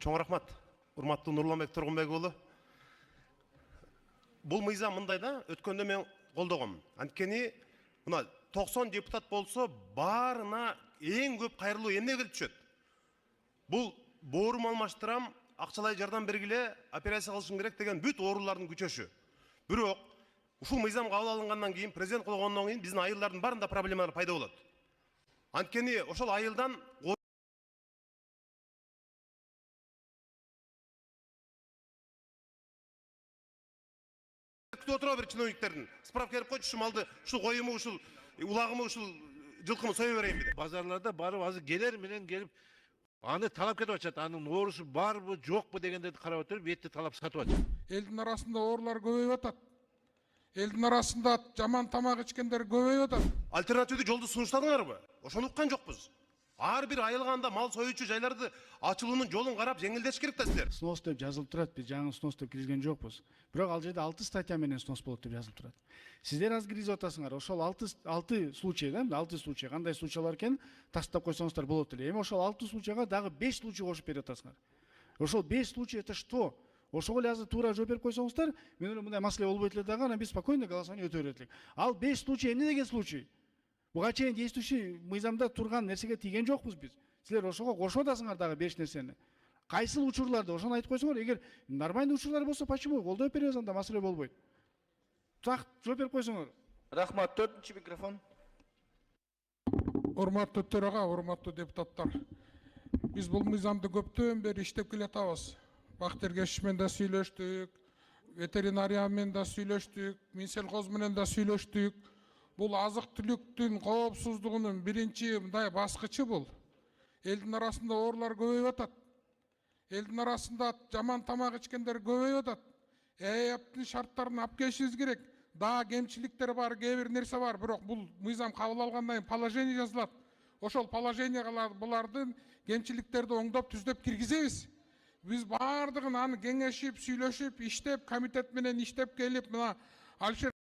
Чоң рахмат. Урматтуу Нурланбек Тургунбекұлы. Бұл мыйзам мындай да, өткөндө мен колдогом. Анткени мына 90 депутат болсо, барына эң көп кайрылуу эмне келип түшөт? Бул боорум алмаштырам, акчалай жардам бергиле, операция кылышым керек деген бүт оорулардын күчөшү. Бирок ушул мыйзам кабыл алынгандан кийин, президент койгондон кийин биздин айылдардын баарында проблемалар пайда болот. Анткени ошол айылдан күтүп отура бир чиновниктердин справка берип койчу, ушул малды, ушул коюму, ушул улагымы, ушул жылкымы сое берейин деп. Базарларда барып азыр келер менен келип аны талап кетип атышат. Анын оорусу барбы, жокпу дегендерди карап отуруп, бетти талап сатып атышат. Элдин арасында оорулар көбөйүп атат. Элдин арасында жаман тамак ичкендер көбөйүп атат. Альтернативдүү жолду сунуштадыңарбы? Ошону уккан жокпуз. Ар бир айылганда мал союучу жайларды ачылуунун жолун карап жеңилдеш керек да силер. Снос деп жазылып турат, биз жаңы снос деп киргизген жокпуз. Бирок ал жерде 6 статья менен снос болот деп жазылып турат. Сиздер азыр киргизип атасыңар. Ошол 6 случай да, 6 случай. Кандай случайлар экен таштап койсоңуздар болот эле. Эми ошол 6 случайга дагы 5 случай кошуп берип атасыңар. Ошол 5 случай это что? Ошого эле азыр туура жооп берип койсоңуздар, мен мындай маселе болбойт эле дагы, анан биз спокойно голосование өтө берет элек. Ал 5 случай эмне деген случай? Буга чейин действующий мыйзамда турган нерсеге тийген жокпуз биз. Силер ошого кошуп атасыңар дагы 5 нерсени. Кайсыл учурларда ошону айтып койсоңор, эгер нормальный учурлар болсо, почему колдоп беребиз, анда маселе болбойт. Так жооп берип койсоңор. Рахмат, 4-чү микрофон. Урматтуу төраға, урматтуу депутаттар. Биз бул мыйзамды көптөн бери иштеп келатабыз. Бактер Кешишмен да сүйлөштүк, ветеринария менен да сүйлөштүк, Минсельхоз менен да сүйлөштүк. Бул азык-түлүктүн коопсуздугунун биринчи мындай баскычы бул. Элдин арасында оорулар көбөйүп атат. Элдин арасында жаман тамак ичкендер көбөйүп атат. ЭЭПтин шарттарын алып келишибиз керек. Дагы кемчиликтер бар, кээ бир нерсе бар, бирок бул мыйзам кабыл алгандан кийин положение жазылат. Ошол положениега булардын кемчиликтерди оңдоп түздөп киргизебиз. Биз баардыгын аны кеңешип, сүйлөшүп, иштеп, комитет менен иштеп келип, мына Алишер